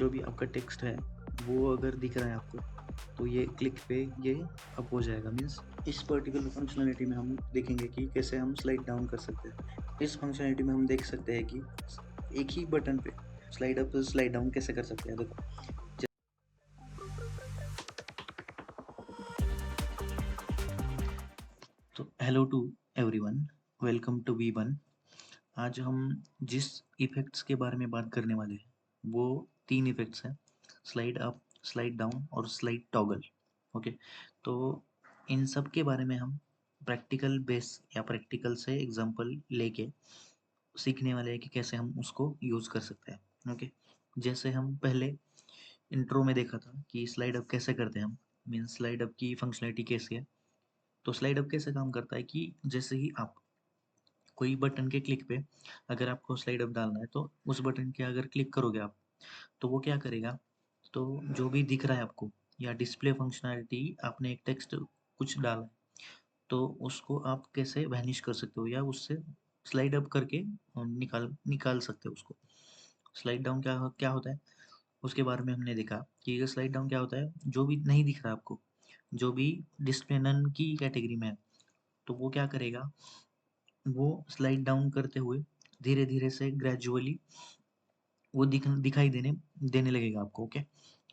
जो भी आपका टेक्स्ट है वो अगर दिख रहा है आपको, तो ये क्लिक पे ये अप हो जाएगा। मीन्स इस पर्टिकुलर फंक्शनलिटी में हम देखेंगे कि कैसे हम स्लाइड डाउन कर सकते हैं। इस फंक्शनलिटी में हम देख सकते हैं कि एक ही बटन पे स्लाइड अप स्लाइड डाउन कैसे कर सकते हैं। देखो, तो hello to everyone, welcome to V1। आज हम जिस इफेक्ट्स के बारे में बात करने वाले हैं वो 3 इफेक्ट्स हैं, स्लाइड अप, स्लाइड डाउन और स्लाइड टॉगल। ओके, तो इन सब के बारे में हम प्रैक्टिकल बेस या प्रैक्टिकल से एग्जांपल लेके सीखने वाले हैं कि कैसे हम उसको यूज़ कर सकते हैं। ओके, जैसे हम पहले इंट्रो में देखा था कि स्लाइड अप कैसे करते हैं हम, मीन्स स्लाइड अप की फंक्शनलिटी कैसी है। तो स्लाइड अप कैसे काम करता है कि जैसे ही आप कोई बटन के क्लिक पे अगर आपको स्लाइड अप डालना है, तो उस बटन के अगर क्लिक करोगे आप, तो वो क्या करेगा, तो जो भी दिख रहा है आपको या डिस्प्ले फंक्शनैलिटी, आपने एक टेक्स्ट कुछ डाला है, तो उसको आप कैसे वैनिश कर सकते हो या उससे स्लाइड अप करके निकाल निकाल सकते हो उसको। स्लाइड डाउन क्या क्या होता है, उसके बारे में हमने देखा कि ये स्लाइड डाउन क्या होता है। जो भी नहीं दिख रहा आपको, जो भी डिस्प्ले नन की कैटेगरी में है, तो वो क्या करेगा, वो स्लाइड डाउन करते हुए धीरे धीरे से ग्रेजुअली वो दिखाई देने देने लगेगा आपको। ओके,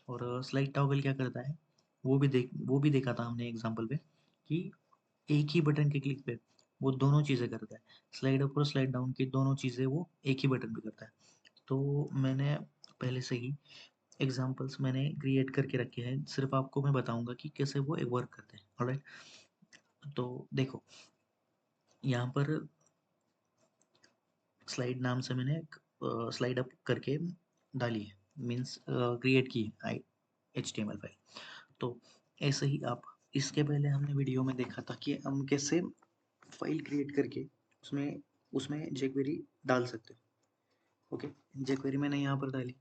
और स्लाइड टॉगल क्या करता है, वो भी देखा था हमने एग्जांपल पे कि एक ही बटन के क्लिक पे वो दोनों चीज़ें करता है। स्लाइड अप और स्लाइड डाउन की दोनों चीज़ें वो एक ही बटन पे करता है। तो मैंने पहले से ही एग्जांपल्स मैंने क्रिएट करके रखे हैं, सिर्फ आपको मैं बताऊंगा कि कैसे वो वर्क करते हैं। ऑलराइट, तो देखो यहाँ पर स्लाइड नाम से मैंने एक स्लाइड अप करके डाली है, मीन्स क्रिएट की है HTML फाइल। तो ऐसे ही आप, इसके पहले हमने वीडियो में देखा था कि हम कैसे फाइल क्रिएट करके उसमें उसमें jQuery डाल सकते हो। ओके, jQuery मैंने यहाँ पर डाली।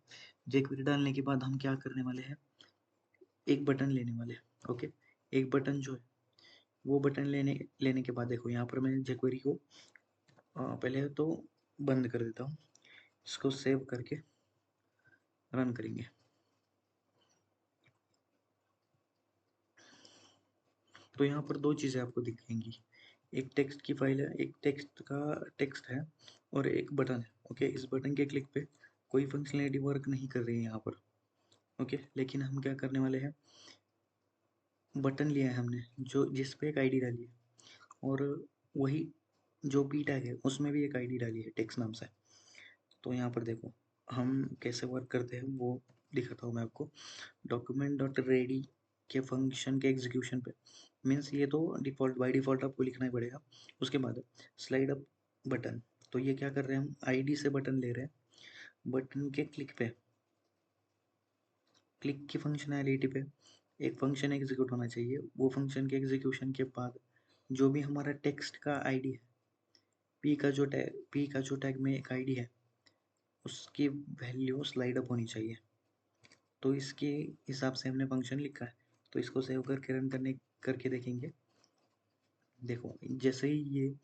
jQuery डालने के बाद हम क्या करने वाले हैं, एक बटन लेने वाले हैं। ओके, एक बटन जो है वो बटन लेने लेने के बाद देखो यहाँ पर मैं jQuery को पहले तो बंद कर देता हूँ, इसको सेव करके रन करेंगे। तो यहाँ पर दो चीज़ें आपको दिखेंगी, एक टेक्स्ट की फाइल है, एक टेक्स्ट का टेक्स्ट है और एक बटन है। ओके, इस बटन के क्लिक पे कोई फंक्शनलिटी वर्क नहीं कर रही है यहाँ पर। ओके, लेकिन हम क्या करने वाले हैं, बटन लिया है हमने जो जिस पे एक आईडी डाली है, और वही जो पी टैग है उसमें भी एक आईडी डाली है टेक्स्ट नाम से। तो यहाँ पर देखो हम कैसे वर्क करते हैं वो दिखाता हूँ मैं आपको। डॉक्यूमेंट डॉट रेडी के फंक्शन के एग्जीक्यूशन पे, मीन्स ये तो डिफ़ॉल्ट बाय डिफ़ॉल्ट आपको लिखना ही पड़ेगा। उसके बाद स्लाइड अप बटन, तो ये क्या कर रहे हैं, हम आईडी से बटन ले रहे हैं। बटन के क्लिक पे, क्लिक की फंक्शनैलिटी पे एक फंक्शन एग्जीक्यूट होना चाहिए। वो फंक्शन के एग्जीक्यूशन के बाद जो भी हमारा टेक्स्ट का आईडी है, पी का जो टैग में एक आईडी है, उसकी वैल्यू स्लाइड अप होनी चाहिए। तो इसके हिसाब से हमने फंक्शन लिखा है। तो इसको सेव करके रन करके देखेंगे। देखो जैसे ही ये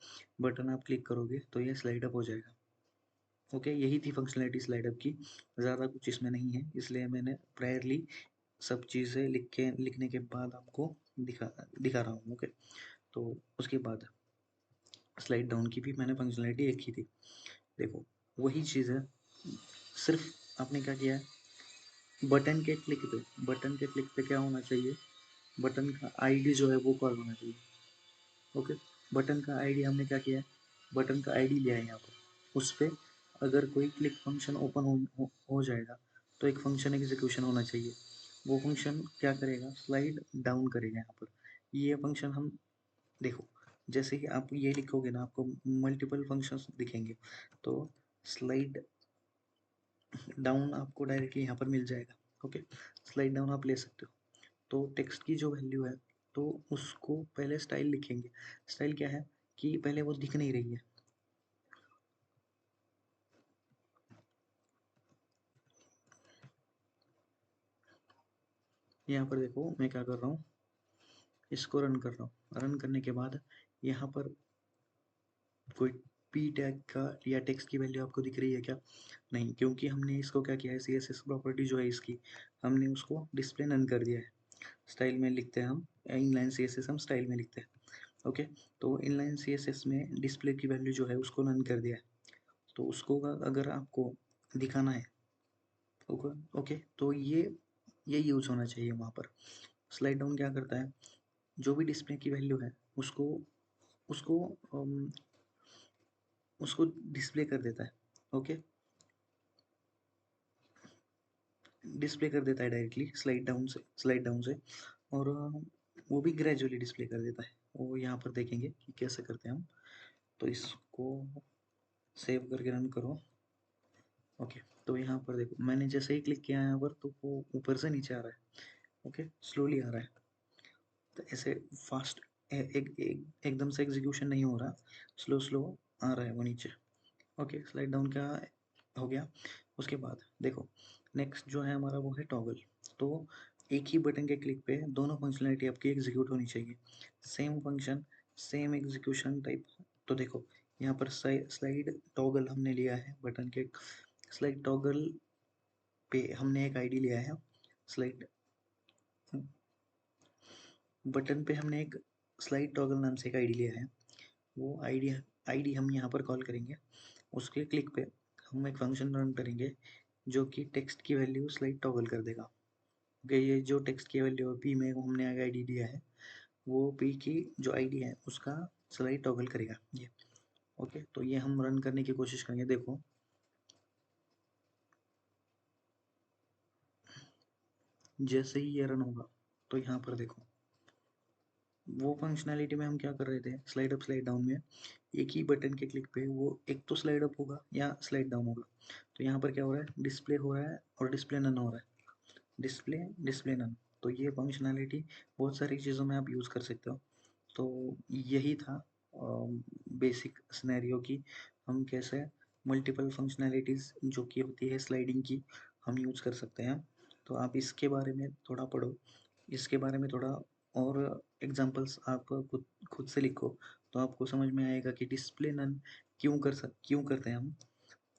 बटन आप क्लिक करोगे तो ये स्लाइड अप हो जाएगा। ओके, यही थी फंक्शनलिटी स्लाइड अप की, ज़्यादा कुछ इसमें नहीं है, इसलिए मैंने प्रायरली सब चीज़ें लिखने के बाद आपको दिखा रहा हूँ। ओके, तो उसके बाद स्लाइड डाउन की भी मैंने फंक्शनलिटी एक ही थी। देखो वही चीज़ है, सिर्फ आपने क्या किया है, बटन के क्लिक पे क्या होना चाहिए, बटन का आईडी जो है वो कॉल होना चाहिए। ओके, बटन का आईडी हमने क्या किया है, बटन का आईडी लिया है यहाँ पर। उस पर अगर कोई क्लिक फंक्शन ओपन हो जाएगा तो एक फंक्शन एग्जीक्यूशन होना चाहिए। वो फंक्शन क्या करेगा, स्लाइड डाउन करेगा यहाँ पर। ये फंक्शन हम देखो, जैसे ही आप ये लिखोगे ना आपको मल्टीपल फंक्शंस दिखेंगे। तो स्लाइड डाउन आपको डायरेक्टली यहाँ पर मिल जाएगा। ओके, स्लाइड डाउन आप ले सकते हो। तो टेक्स्ट की जो वैल्यू है, तो उसको पहले स्टाइल लिखेंगे। स्टाइल क्या है कि पहले वो दिख नहीं रही है, यहाँ पर देखो मैं क्या कर रहा हूँ, इसको रन कर रहा हूँ। रन करने के बाद यहाँ पर कोई पी टैग का या टेक्स्ट की वैल्यू आपको दिख रही है क्या? नहीं, क्योंकि हमने इसको क्या किया है, CSS प्रॉपर्टी जो है इसकी, हमने उसको डिस्प्ले नन कर दिया है। स्टाइल में लिखते हैं हम, इनलाइन CSS हम स्टाइल में लिखते हैं। ओके, तो इनलाइन CSS में डिस्प्ले की वैल्यू जो है उसको नन कर दिया है। तो उसको अगर आपको दिखाना है, ओके, तो ये यूज़ होना चाहिए वहाँ पर। स्लाइड डाउन क्या करता है, जो भी डिस्प्ले की वैल्यू है उसको उसको उसको डिस्प्ले कर देता है। ओके, डिस्प्ले कर देता है डायरेक्टली स्लाइड डाउन से, और वो भी ग्रेजुअली डिस्प्ले कर देता है। वो यहाँ पर देखेंगे कि कैसे करते हैं हम। तो इसको सेव करके रन करो। ओके, तो यहाँ पर देखो, मैंने जैसे ही क्लिक किया है यहाँ पर, तो वो ऊपर से नीचे आ रहा है। ओके, स्लोली आ रहा है, तो ऐसे फास्ट एकदम से एग्जीक्यूशन नहीं हो रहा, स्लो स्लो आ रहा है वो नीचे। ओके, स्लाइड डाउन क्या हो गया। उसके बाद देखो, नेक्स्ट जो है हमारा वो है टॉगल। तो एक ही बटन के क्लिक पे दोनों फंक्शनलिटी आपकी एग्जीक्यूट होनी चाहिए, same function same execution type. तो देखो, यहाँ पर स्लाइड टॉगल हमने लिया है बटन के, स्लाइड टॉगल पे हमने एक आईडी लिया है, स्लाइड बटन पे हमने एक स्लाइड टॉगल नाम से एक आईडी लिया है। वो आईडी हम यहाँ पर कॉल करेंगे। उसके क्लिक पे हम एक फंक्शन रन करेंगे जो कि टेक्स्ट की वैल्यू स्लाइड टॉगल कर देगा। ओके, ये जो टेक्स्ट की वैल्यू है पी में हमने आगे आईडी दिया है, वो पी की जो आईडी है उसका स्लाइड टॉगल करेगा ये। ओके, तो ये हम रन करने की कोशिश करेंगे। देखो, जैसे ही ये रन होगा तो यहाँ पर देखो, वो फंक्शनैलिटी में हम क्या कर रहे थे, स्लाइड अप स्लाइड डाउन में एक ही बटन के क्लिक पे वो एक तो स्लाइड अप होगा या स्लाइड डाउन होगा। तो यहाँ पर क्या हो रहा है, डिस्प्ले हो रहा है और डिस्प्ले नन हो रहा है, डिस्प्ले डिस्प्ले नन। तो ये फंक्शनैलिटी बहुत सारी चीज़ों में आप यूज़ कर सकते हो। तो यही था बेसिक सिनेरियो की, हम कैसे मल्टीपल फंक्शनैलिटीज़ जो कि होती है स्लाइडिंग की, हम यूज़ कर सकते हैं। तो आप इसके बारे में थोड़ा पढ़ो, इसके बारे में थोड़ा और एग्जांपल्स आप खुद खुद से लिखो, तो आपको समझ में आएगा कि डिस्प्ले नन क्यों करते हैं हम।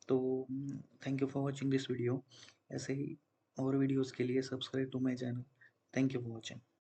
तो thank you for watching this video. ऐसे ही और वीडियोस के लिए subscribe to my channel. Thank you for watching.